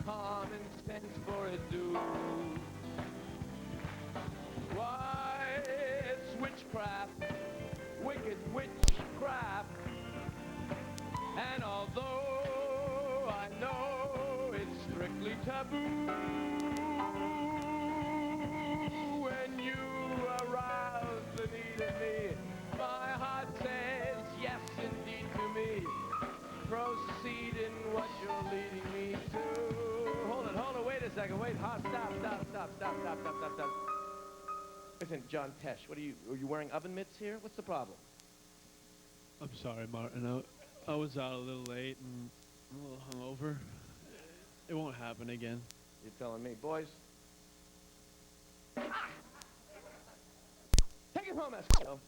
common sense for it do. Why, it's witchcraft, wicked witchcraft. And although I know it's strictly taboo, when you arouse the need of me, my heart says yes indeed to me. Proceed in what you're leading me to. Hold it, wait a second, wait, stop. Listen, John Tesh, are you wearing oven mitts here? What's the problem? I'm sorry, Martin. I was out a little late and a little hungover. It won't happen again. You're telling me, boys. Ah! Take it home, Esco.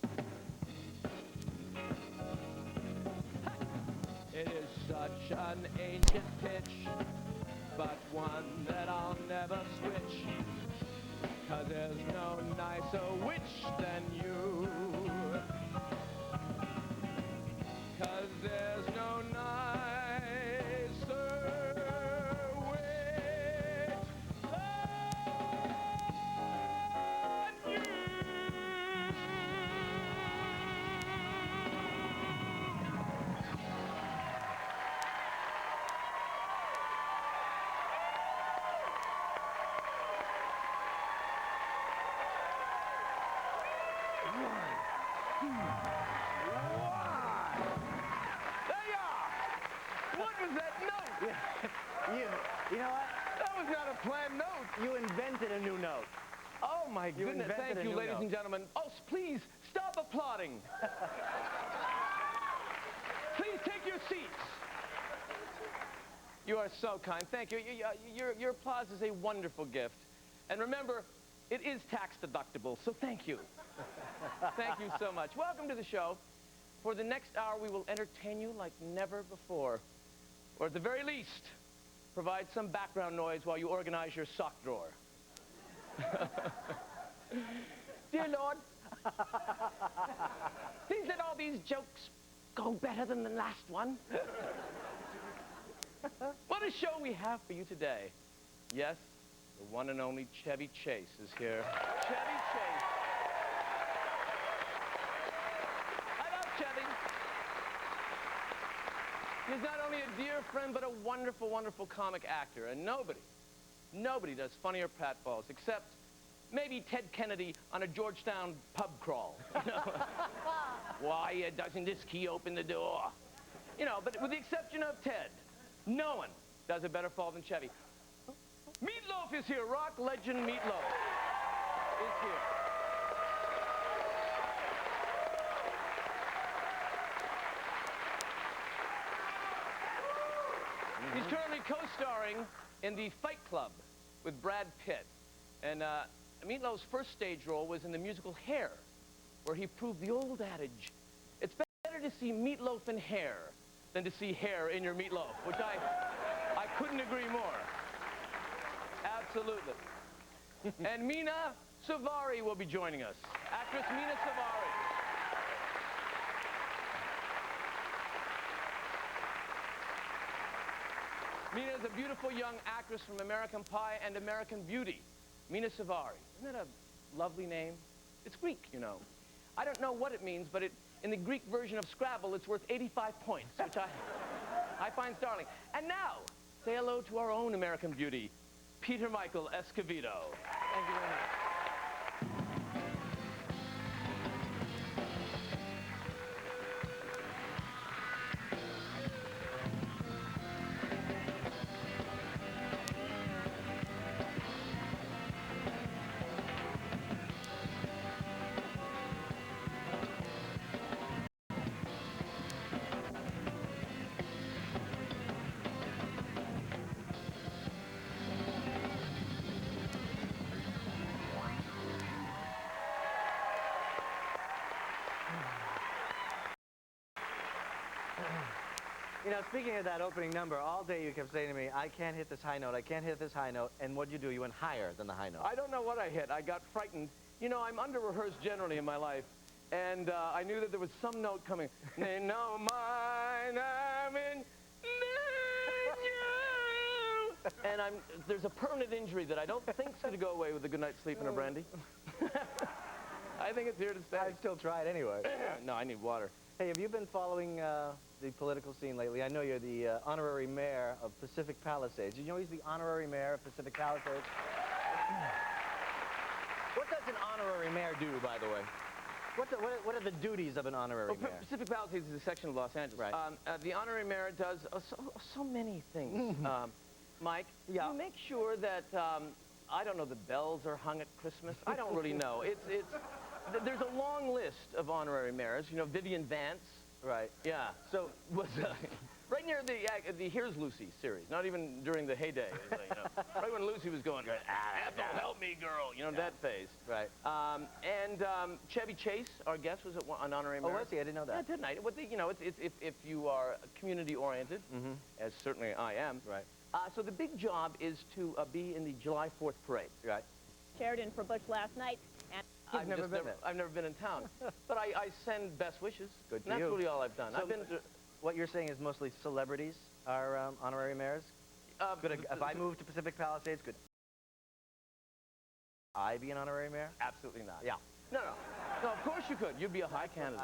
It is such an ancient pitch, but one that I'll never switch. 'Cause there's no nicer witch than you. 'Cause there's no nicer witch than you. You know what? That was not a planned note. You invented a new note. Oh, my goodness. Thank you, ladies and gentlemen. Oh, please, stop applauding. Please take your seats. You are so kind. Thank you. Your applause is a wonderful gift. And remember, it is tax deductible, so thank you. Thank you so much. Welcome to the show. For the next hour, we will entertain you like never before. Or at the very least, provide some background noise while you organize your sock drawer. Dear Lord, please let all these jokes go better than the last one. What a show we have for you today. Yes, the one and only Chevy Chase is here. Chevy Chase. I love Chevy. He's not only a dear friend, but a wonderful, wonderful comic actor. And nobody does funnier pratfalls, except maybe Ted Kennedy on a Georgetown pub crawl. You know? Why doesn't this key open the door? You know, but with the exception of Ted, no one does a better fall than Chevy. Meat Loaf is here. Rock legend Meat Loaf is here. He's currently co-starring in The Fight Club with Brad Pitt. And Meat Loaf's first stage role was in the musical Hair, where he proved the old adage, it's better to see Meat Loaf in hair than to see hair in your meatloaf, which I couldn't agree more. Absolutely. And Mina Savari will be joining us. Actress Mina Savari. Mina is a beautiful young actress from American Pie and American Beauty. Mina Savari. Isn't that a lovely name? It's Greek, you know. I don't know what it means, but in the Greek version of Scrabble, it's worth 85 points, which I find startling. And now, say hello to our own American Beauty, Peter Michael Escovedo. Thank you very much. You know, speaking of that opening number, all day you kept saying to me, I can't hit this high note, I can't hit this high note. And what'd you do? You went higher than the high note. I don't know what I hit. I got frightened. You know, I'm under-rehearsed generally in my life. And I knew that there was some note coming. They know mine, I'm in And there's a permanent injury that I don't think's going to go away with a good night's sleep and a brandy. I think it's here to stay. I'd still try it anyway. No, I need water. Hey, have you been following the political scene lately? I know you're the honorary mayor of Pacific Palisades. Did you know he's the honorary mayor of Pacific Palisades? What does an honorary mayor do, by the way? What are the duties of an honorary mayor? Pacific Palisades is a section of Los Angeles. Right. The honorary mayor does so many things. Mike, Yeah. you make sure that, I don't know, the bells are hung at Christmas. I don't really know. There's a long list of honorary mayors. You know, Vivian Vance. Right. Yeah. So was right near the Here's Lucy series. Not even during the heyday. You know, right when Lucy was going, Ethel, help me, girl. You know, that phase. Right. Chevy Chase, our guest, was an honorary mayor. Oh, was he? I didn't know that. Yeah, didn't I? Well, you know, if you are community-oriented, as certainly I am. Right. So the big job is to be in the July 4th parade. Right. Sheridan for Bush last night. And I've never been there. I've never been in town. But I send best wishes. Good for That's you. really all I've done. So I've been to, what you're saying is mostly celebrities are honorary mayors? If I moved to Pacific Palisades, could I be an honorary mayor? Absolutely not. Yeah. No, of course you could. You'd be a high candidate.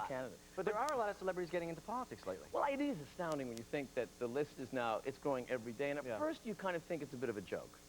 Candidate. But there are a lot of celebrities getting into politics lately. Well, it is astounding when you think that the list is now, it's growing every day. And at Yeah. first you kind of think it's a bit of a joke.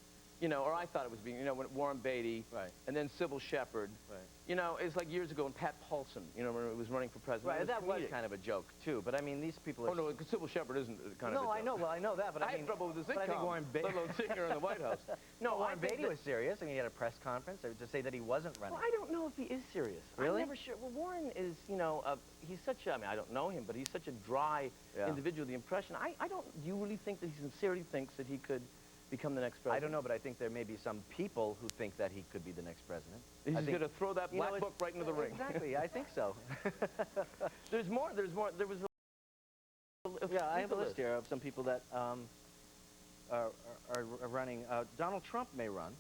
You know, or I thought it was being, you know, when Warren Beatty, Right. and then Sybil Shepherd. Right. You know, it's like years ago when Pat Paulson, you know, when it was running for president. Right, that was comedic. kind of a joke, too. But, I mean, these people are... Oh, no, Sybil Shepherd isn't kind of a No, joke. I know. Well, I know that, but I I mean... had trouble with the sitcom, but I think Warren Beatty... let alone sitting here in the White House. No, Warren I think Beatty that- was serious, and he had a press conference to say that he wasn't running. Well, I don't know if he is serious. Really? I'm never sure. Well, Warren is, you know, he's such a, I mean, I don't know him, but he's such a dry individual. The impression, I don't, do you really think that he sincerely thinks that he could become the next president? I don't know, but I think there may be some people who think that he could be the next president. He's going to throw that black book right into the ring. Exactly, I think so. There was... Yeah, I have a list here of some people that are running. Donald Trump may run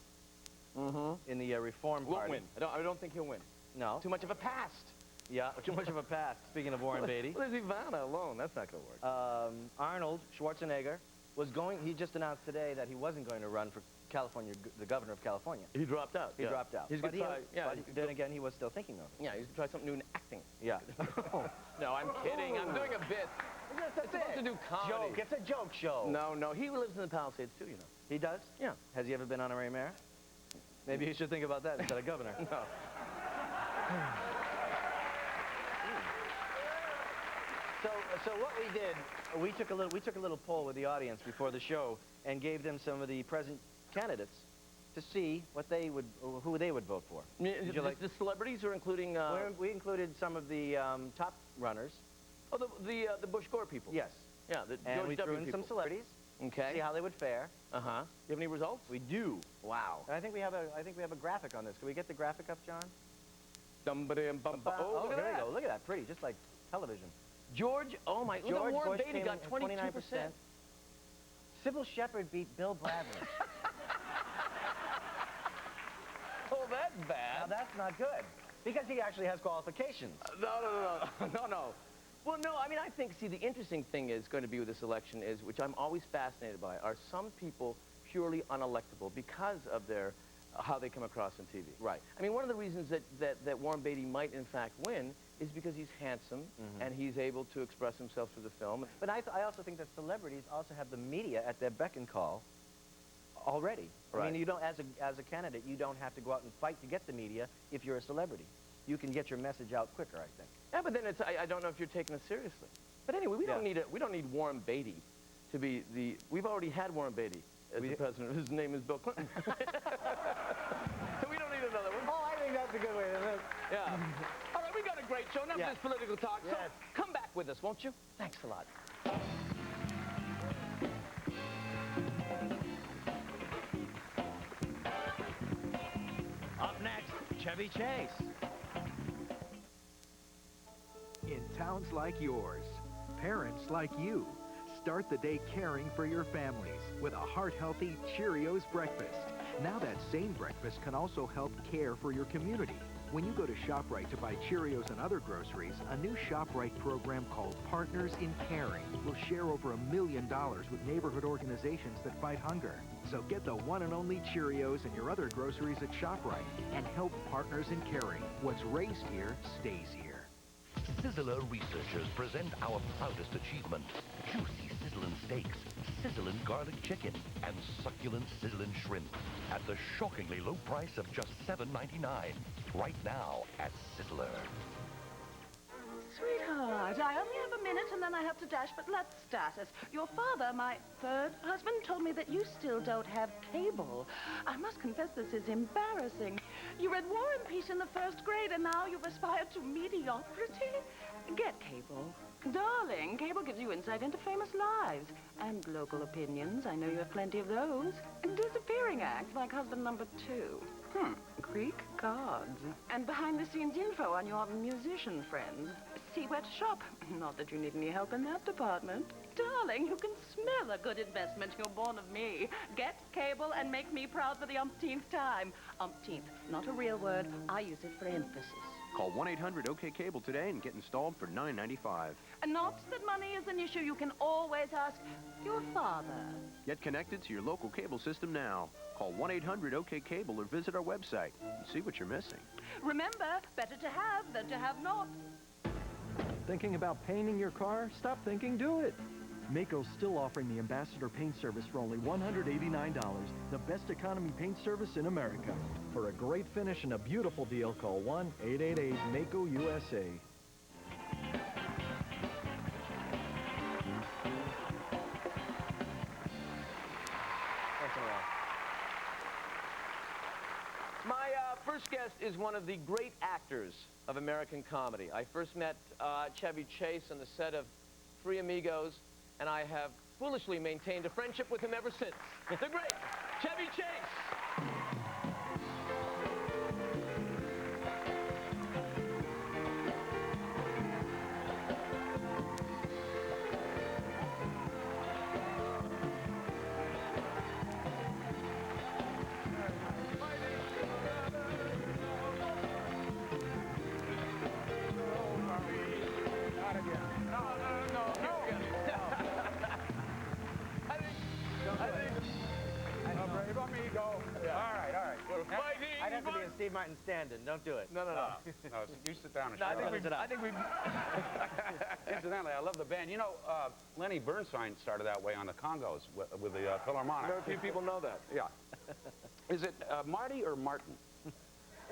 in the Reform Won't Party. win. I don't think he'll win. No. Too much of a past. Yeah, too much of a past. Speaking of Warren Beatty. Well, there's Ivana alone. That's not going to work. Arnold Schwarzenegger was going, he just announced today that he wasn't going to run for California, the governor of California. He dropped out. He dropped out. He's But going to try, but then again, he was still thinking of it. yeah, he's going to try something new in acting. Yeah. No, I'm kidding. I'm doing a bit. It's supposed to do comedy. Joke. It's a joke show. No, he lives in the Palisades too, you know. He does? Yeah. Has he ever been honorary mayor? Maybe you should think about that instead of governor. No. So what we did, we took a little poll with the audience before the show and gave them some of the present candidates to see who they would vote for. Did you like the celebrities, or including? we included some of the top runners. Oh, the Bush Gore people. Yes. Yeah, the And George we W. threw in people. some celebrities. Okay. See how they would fare. You have any results? We do. Wow. And I think we have a graphic on this. Can we get the graphic up, John? Oh, look there at you that. go. Look at that. Pretty, just like television. George, oh my, look at George Warren Bush Beatty came got in 22%. Sybil Shepherd beat Bill Bradley. Oh, that's Now bad. that's not good, because he actually has qualifications. No. Well, no, I mean, I think, see, the interesting thing is going to be with this election is, which I'm always fascinated by, are some people purely unelectable because of their, how they come across on TV. Right. I mean, one of the reasons that Warren Beatty might, in fact, win is because he's handsome and he's able to express himself through the film. But I also think that celebrities also have the media at their beck and call already. Right. I mean, you don't, as a candidate, you don't have to go out and fight to get the media if you're a celebrity. You can get your message out quicker, I think. Yeah, but then it's, I don't know if you're taking it seriously. But anyway, we don't need Warren Beatty to be the, we've already had Warren Beatty as the president. His name is Bill Clinton. So we don't need another one. Oh, I think that's a good way to live. Yeah. All right, we got a great show. Enough of this political talk. Yes. So come back with us, won't you? Thanks a lot. Up next, Chevy Chase. In towns like yours, parents like you start the day caring for your families with a heart-healthy Cheerios breakfast. Now that same breakfast can also help care for your community When you go to ShopRite to buy Cheerios and other groceries, a new ShopRite program called Partners in Caring will share over $1 million with neighborhood organizations that fight hunger. So get the one and only Cheerios and your other groceries at ShopRite and help Partners in Caring. What's raised here stays here. Sizzler researchers present our proudest achievement. Juicy sizzling steaks, sizzling garlic chicken, and succulent sizzling shrimp at the shockingly low price of just $7.99. Right now at Sizzler. Sweetheart, I only have a minute and then I have to dash, but let's status. Your father, my third husband, told me that you still don't have cable. I must confess this is embarrassing. You read War and Peace in the first grade and now you've aspired to mediocrity? Get cable. Darling, cable gives you insight into famous lives and local opinions. I know you have plenty of those. Disappearing acts like husband number 2. Greek gods. And behind-the-scenes info on your musician friends. See where to shop. Not that you need any help in that department. Darling, you can smell a good investment. You're born of me. Get cable and make me proud for the umpteenth time. Umpteenth, not a real word. I use it for emphasis. Call 1-800-OK-CABLE today and get installed for $9.95. And not that money is an issue. You can always ask your father. Get connected to your local cable system now. Call 1-800-OK-CABLE or visit our website and see what you're missing. Remember, better to have than to have not. Thinking about painting your car? Stop thinking, do it. Maaco's still offering the Ambassador Paint Service for only $189, the best economy paint service in America. For a great finish and a beautiful deal, call 1-888-MAACO-USA. My first guest is one of the great actors of American comedy. I first met Chevy Chase on the set of Three Amigos, and I have foolishly maintained a friendship with him ever since. The great Chevy Chase. I'd have to be a Steve Martin stand-in. Don't do it. No. No, you sit down and No, shut up. I think we. Incidentally, I love the band. You know, Lenny Bernstein started that way on the Congos with the Philharmonic. Very few people know that. Yeah. Is it Marty or Martin?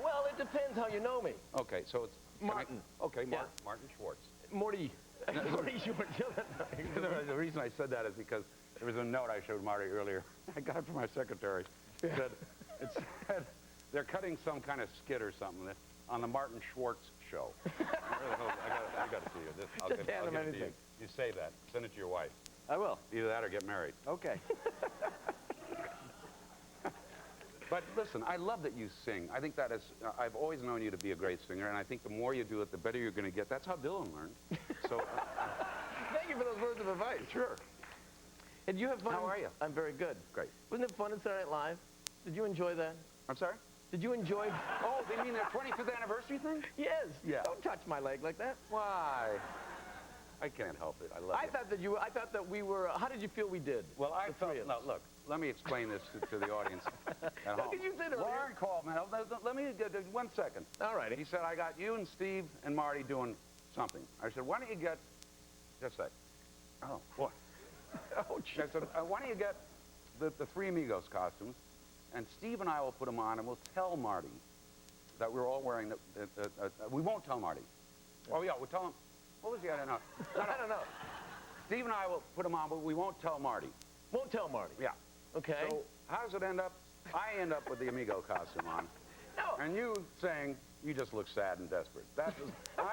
Well, it depends how you know me. Okay, so it's Martin. Okay, Yeah. Martin Schwartz. Morty. Morty Schwartz. The reason I said that is because there was a note I showed Marty earlier. I got it from my secretary. It said they're cutting some kind of skit or something on the Martin Schwartz show. I got to see you. I'll get it to you. You save that. Send it to your wife. I will. Either that or get married. Okay. But listen, I love that you sing. I think that is, I've always known you to be a great singer, and I think the more you do it, the better you're going to get. That's how Dylan learned. So, thank you for those words of advice. Sure. And you have fun? How are you? I'm very good. Great. Wasn't it fun in Saturday Night Live? Did you enjoy that? I'm sorry? Did you enjoy? Oh, they mean their 25th anniversary thing? Yes. Yeah. Don't touch my leg like that. Why? I can't help it. I love it. I thought that we were. How did you feel we did? Well, I felt. three of No, us? look. Let me explain this to the audience at home. How could you say that? Lauren called me. Let me get 1 second. All right. He said, I got you and Steve and Marty doing something. I said, why don't you get, just a sec. Oh, what? Oh, I said, why don't you get the Three Amigos costumes, and Steve and I will put them on, and we'll tell Marty that we're all wearing we won't tell Marty. Oh, yeah, we'll tell him. What was the other? No. I don't know. Steve and I will put them on, but we won't tell Marty. Won't tell Marty. Yeah. Okay. So how does it end up? I end up with the Amigo costume on. No. And you saying, you just look sad and desperate. I'm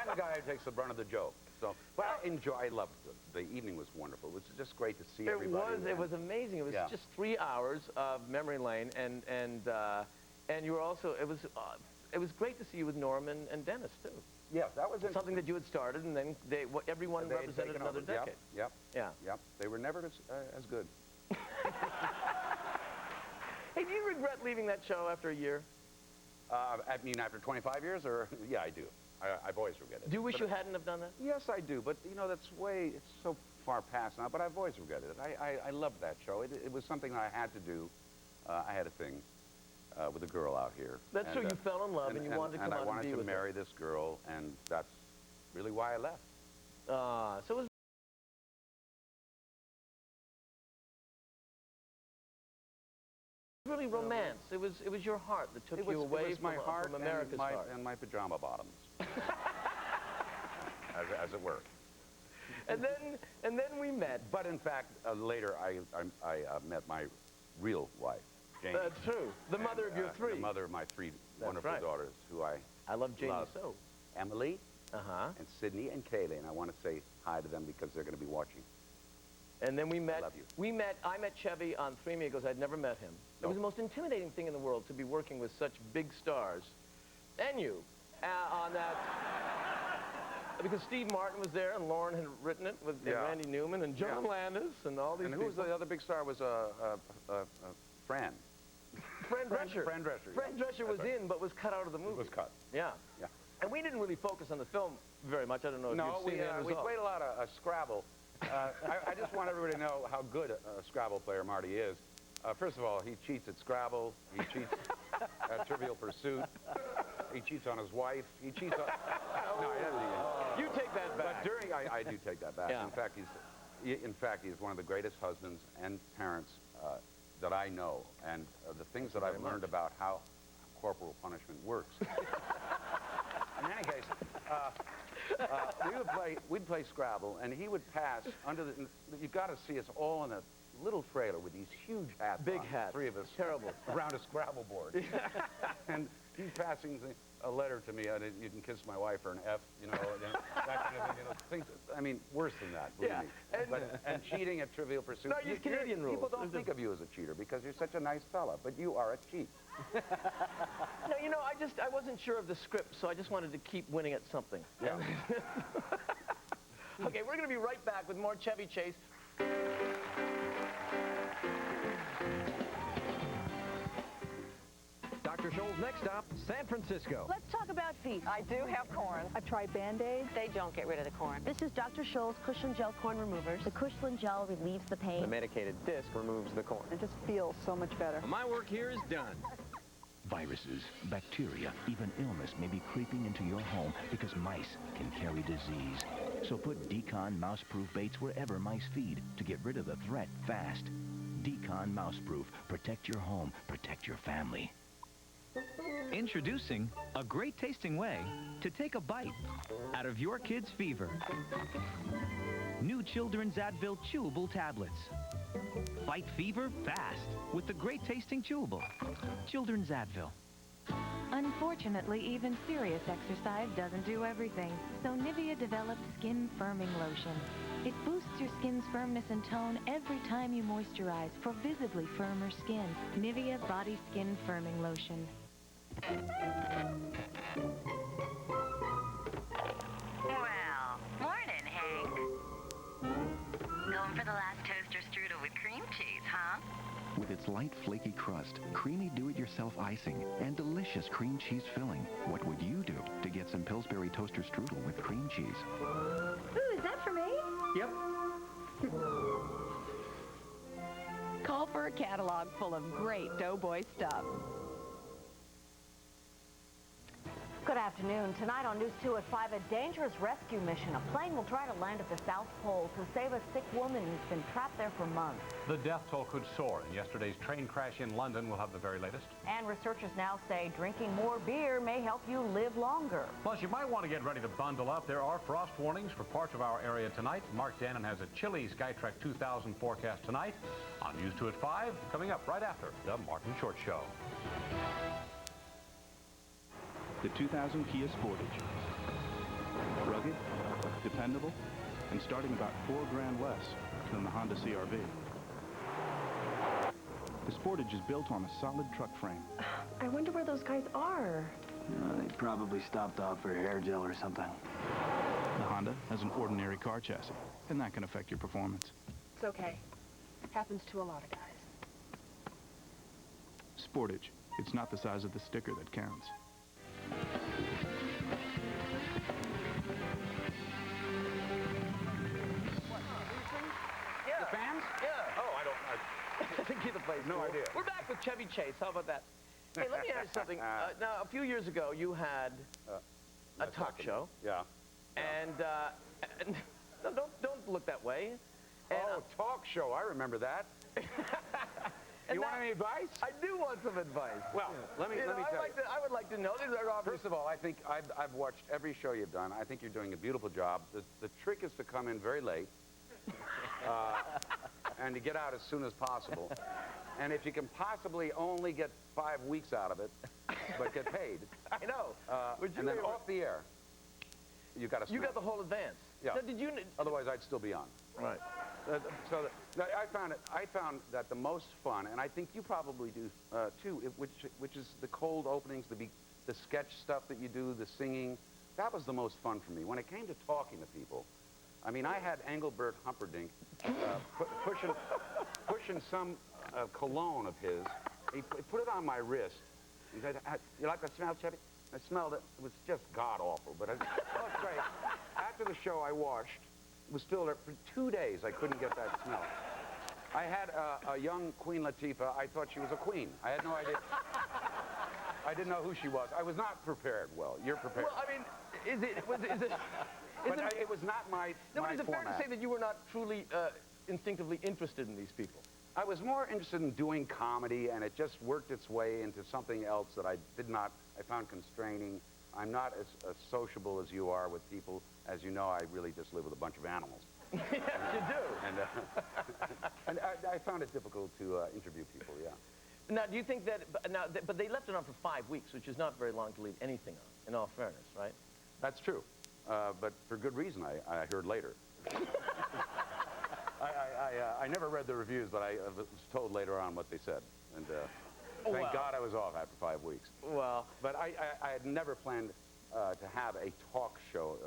the guy who takes the brunt of the joke. So, but I loved it. The evening was wonderful. It was just great to see everybody. It was amazing. It was just 3 hours of memory lane, and you were also, it was great to see you with Norman and Dennis, too. Yeah, that was something that you had started, and then everyone represented another decade. Yep. Yeah. They were never as good. Hey, do you regret leaving that show after a year? I mean, after 25 years, or yeah, I do. I've always regretted it. Do you wish But you hadn't have done that? Yes, I do. But you know, it's so far past now. But I've always regretted it. I loved that show. It was something I had to do. I had a thing with a girl out here. That's true. You fell in love and you wanted to come out and be with her. And I wanted to marry this girl, and that's really why I left. So it was really romance. It was your heart that took you away from America's heart. And my pajama bottoms, as it were. And then we met. But in fact, later I met my real wife, Janie. That's true. The mother of your three. The mother of my three wonderful daughters, who I love Janie so. Emily, and Sydney, and Kaylee, and I want to say hi to them because they're going to be watching. And then we met. I love you. I met Chevy on Three Amigos. I'd never met him. It was the most intimidating thing in the world to be working with such big stars, and you, on that. Because Steve Martin was there, and Lauren had written it with Randy Newman and John Landis and all these people. And who was the other big star? Was Fran. Fran Drescher. Fran Drescher. Fran Drescher was in, but was cut out of the movie. Was cut. Yeah. Yeah. And we didn't really focus on the film very much. I don't know if you've seen the end result. We played a lot of Scrabble. I just want everybody to know how good a Scrabble player Marty is. First of all, he cheats at Scrabble. He cheats at Trivial Pursuit. He cheats on his wife. He cheats on... No, he doesn't. You take that back. But during... I do take that back. Yeah. In fact, he's one of the greatest husbands and parents that I know. And the things that I've learned about how corporal punishment works. In any case, we'd play Scrabble, and he would pass under the... You've got to see us all in a little trailer with these huge hats Big on, hats. three of us. Terrible. Around a Scrabble board. And he's passing a letter to me, you can kiss my wife or an F, that kind of thing. Things, I mean, worse than that, believe me. And cheating at Trivial Pursuit. No, use Canadian rules. People don't think of you as a cheater because you're such a nice fella, but you are a cheat. No, I wasn't sure of the script, so I just wanted to keep winning at something. Yeah. Okay, we're going to be right back with more Chevy Chase. Dr. Scholl's next stop, San Francisco. Let's talk about feet. I do have corn. I've tried Band-Aids. They don't get rid of the corn. This is Dr. Scholl's Cushion Gel Corn Removers. The Cushion Gel relieves the pain. The medicated disc removes the corn. It just feels so much better. My work here is done. Viruses, bacteria, even illness may be creeping into your home because mice can carry disease. So put Decon mouse-proof baits wherever mice feed to get rid of the threat fast. Decon Mouseproof. Protect your home. Protect your family. Introducing a great tasting way to take a bite out of your kid's fever. New Children's Advil Chewable Tablets. Fight fever fast with the great tasting chewable. Children's Advil. Unfortunately, even serious exercise doesn't do everything. So Nivea developed Skin Firming Lotion. It boosts your skin's firmness and tone every time you moisturize for visibly firmer skin. Nivea Body Skin Firming Lotion. Well, morning, Hank. Going for the last toaster strudel with cream cheese, huh? With its light, flaky crust, creamy do-it-yourself icing, and delicious cream cheese filling, what would you do to get some Pillsbury toaster strudel with cream cheese? Ooh, is that for me? Yep. Call for a catalog full of great Doughboy stuff. Good afternoon. Tonight on News 2 at 5, a dangerous rescue mission. A plane will try to land at the South Pole to save a sick woman who's been trapped there for months. The death toll could soar, and yesterday's train crash in London will have the very latest. And researchers now say drinking more beer may help you live longer. Plus, you might want to get ready to bundle up. There are frost warnings for parts of our area tonight. Mark Dannon has a chilly Skytrack 2000 forecast tonight. On News 2 at 5, coming up right after the Martin Short Show. The 2000 Kia Sportage. Rugged, dependable, and starting about $4,000 less than the Honda CR-V. The Sportage is built on a solid truck frame. I wonder where those guys are. They probably stopped off for hair gel or something. The Honda has an ordinary car chassis, and that can affect your performance. It's okay. Happens to a lot of guys. Sportage. It's not the size of the sticker that counts. the key to the play school. No idea. We're back with Chevy Chase. How about that? Hey, let me ask you something. Now, a few years ago, you had a talk show. Yeah. And no, don't look that way. And, talk show. I remember that. You want any advice? I do want some advice. Well, let me tell you. I would like to know. These are obvious. First of all, I think I've watched every show you've done. I think you're doing a beautiful job. The trick is to come in very late and to get out as soon as possible. And if you can possibly only get 5 weeks out of it, but get paid. I know. And then off the air, you got to. You got the whole advance. Yeah. Now, did you? Otherwise, I'd still be on. Right. So I found that the most fun, and I think you probably do too, which is the cold openings, the sketch stuff that you do, the singing. That was the most fun for me. When it came to talking to people, I mean, I had Engelbert Humperdinck pushing some cologne of his. He put it on my wrist. He said, "You like the smell, Chevy?" I smelled it. It was just god-awful, but it was great. After the show, I washed. It was still there for 2 days. I couldn't get that smell. I had a young Queen Latifah. I thought she was a queen. I had no idea. I didn't know who she was. I was not prepared well. You're prepared. Well, I mean, is it? It was not my No, but is it fair format. to say that you were not truly instinctively interested in these people? I was more interested in doing comedy, and it just worked its way into something else that I found constraining. I'm not as sociable as you are with people. As you know, I really just live with a bunch of animals. Yes, you do. And I found it difficult to interview people, yeah. Now, do you think that, but they left it on for 5 weeks, which is not very long to leave anything on, in all fairness, right? That's true, but for good reason, I heard later. I never read the reviews, but I was told later on what they said. And thank God I was off after 5 weeks. Well. But I had never planned to have a talk show,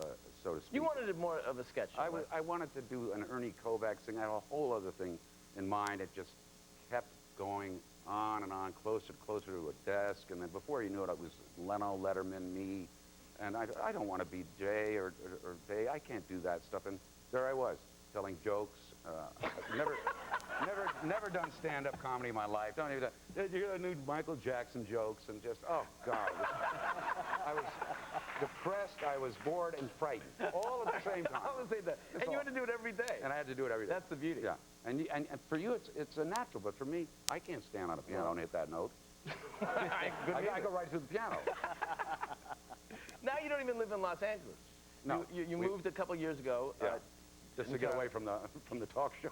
so to speak. You wanted it more of a sketch show, right? I wanted to do an Ernie Kovacs thing. I had a whole other thing in mind. It just kept going on and on, closer to a desk. And then before you knew it, it was Leno, Letterman, me. And I don't want to be Jay or Day. I can't do that stuff. And there I was, telling jokes. Never done stand-up comedy in my life. Don't even. You got to do Michael Jackson jokes and just, oh God, I was depressed. I was bored and frightened, all at the same time. I would say that. And you had to do it every day. And I had to do it every day. That's the beauty. Yeah. And for you, it's a natural, but for me, I can't stand on a piano and hit that note. I go right to the piano. Now you don't even live in Los Angeles. No. You moved a couple years ago. Yeah. Just to get away from the talk show.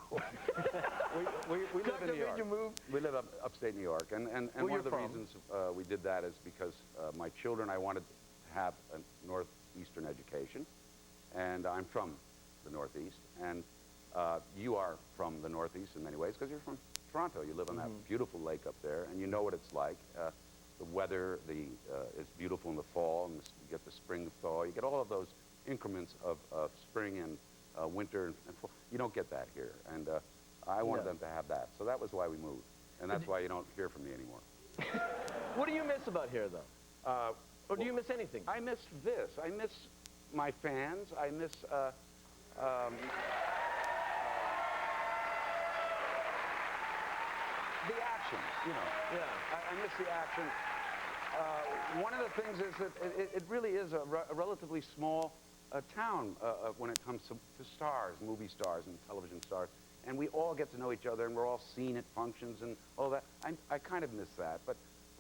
we live in New York. You move? We live upstate New York, and one of the reasons we did that is because my children, I wanted to have a northeastern education, and I'm from the Northeast, and you are from the Northeast in many ways because you're from Toronto. You live on that beautiful lake up there, and you know what it's like. The weather, is beautiful in the fall, and you get the spring thaw. You get all of those increments of spring and winter and fall. You don't get that here, and I wanted them to have that, so that was why we moved, and that's why you don't hear from me anymore. What do you miss about here, though? Or do you miss anything? I miss this. I miss my fans. I miss the action. You know. Yeah. I miss the action. One of the things is that it really is a relatively small town when it comes to stars, movie stars and television stars. And we all get to know each other, and we're all seen at functions and all that. I kind of miss that, but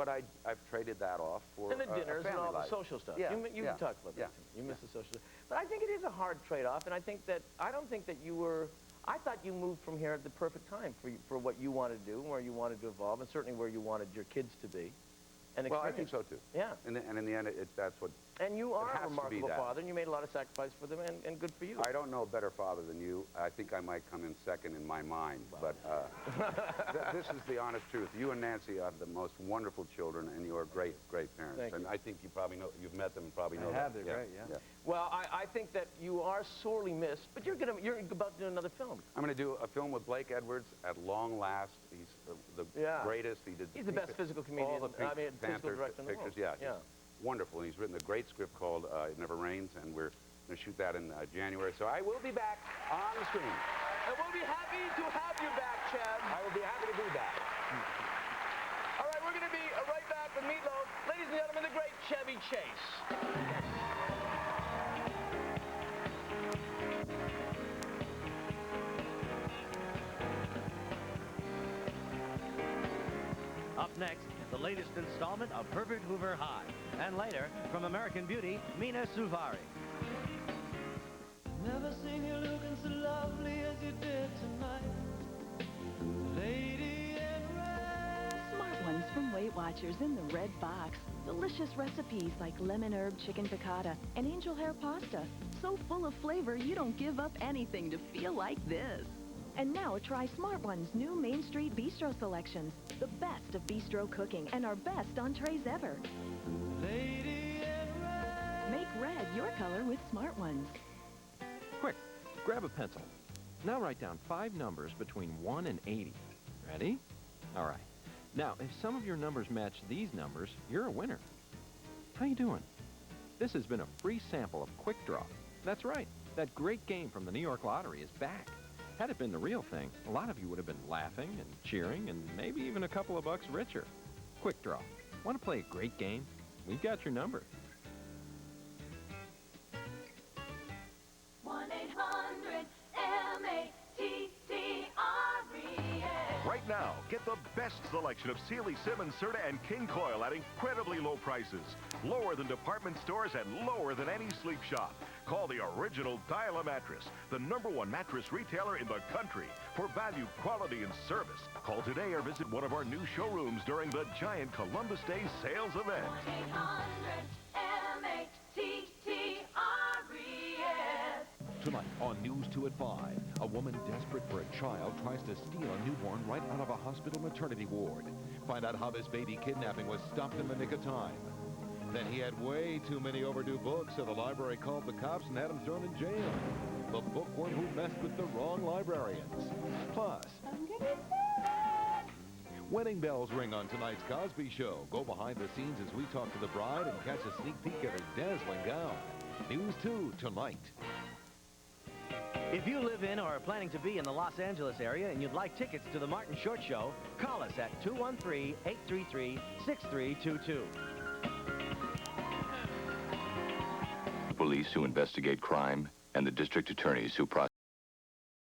I've traded that off for and the dinners and all the social stuff. Yeah, you talked about that. You miss the social stuff. But I think it is a hard trade-off, and I don't think that you were. I thought you moved from here at the perfect time for what you wanted to do, and where you wanted to evolve, and certainly where you wanted your kids to be. And well, I think so too. Yeah. And in the end, that's what. And you are a remarkable father, and you made a lot of sacrifices for them, and good for you. I don't know a better father than you. I think I might come in second in my mind, but this is the honest truth. You and Nancy are the most wonderful children, and you are great, great parents. Thank and you. I think you probably know, you've met them and probably know I have, they're great, yeah. Well, I think that you are sorely missed, but you're about to do another film. I'm going to do a film with Blake Edwards at long last. He's the greatest. He's the best physical comedian. All the Pink physical director in the world. Yeah. Wonderful. And he's written a great script called It Never Rains, and we're going to shoot that in January. So I will be back on the screen. And we'll be happy to have you back, Chev. I will be happy to do that. All right, we're going to be right back with Meat Loaf. Ladies and gentlemen, the great Chevy Chase. Up next, the latest installment of Herbert Hoover High. And later, from American Beauty, Mina Suvari. Never seen you looking so lovely as you did tonight. Lady in red. Smart Ones from Weight Watchers in the red box. Delicious recipes like lemon herb chicken piccata and angel hair pasta. So full of flavor, you don't give up anything to feel like this. And now try Smart One's new Main Street Bistro selections. The best of bistro cooking and our best entrees ever. Lady in red. Make red your color with Smart Ones. Quick, grab a pencil. Now write down 5 numbers between 1 and 80. Ready? All right. Now, if some of your numbers match these numbers, you're a winner. How you doing? This has been a free sample of Quick Draw. That's right. That great game from the New York Lottery is back. Had it been the real thing, a lot of you would have been laughing and cheering and maybe even a couple of bucks richer. Quick Draw. Want to play a great game? We've got your number. 1-800-MATTRES. Right now, get the best selection of Sealy, Simmons, Serta, and King Coil at incredibly low prices. Lower than department stores and lower than any sleep shop. Call the original Dial-A mattress, the #1 mattress retailer in the country for value, quality, and service. Call today or visit one of our new showrooms during the giant Columbus Day sales event. 1-800-MATTRES. Tonight on News 2 at 5, a woman desperate for a child tries to steal a newborn right out of a hospital maternity ward. Find out how this baby kidnapping was stopped in the nick of time. Then he had way too many overdue books, so the library called the cops and had him thrown in jail. The bookworm who messed with the wrong librarians. Plus, wedding bells ring on tonight's Cosby Show. Go behind the scenes as we talk to the bride and catch a sneak peek at her dazzling gown. News 2 tonight. If you live in or are planning to be in the Los Angeles area and you'd like tickets to the Martin Short Show, call us at 213-833-6322. Police who investigate crime and the district attorneys who prosecute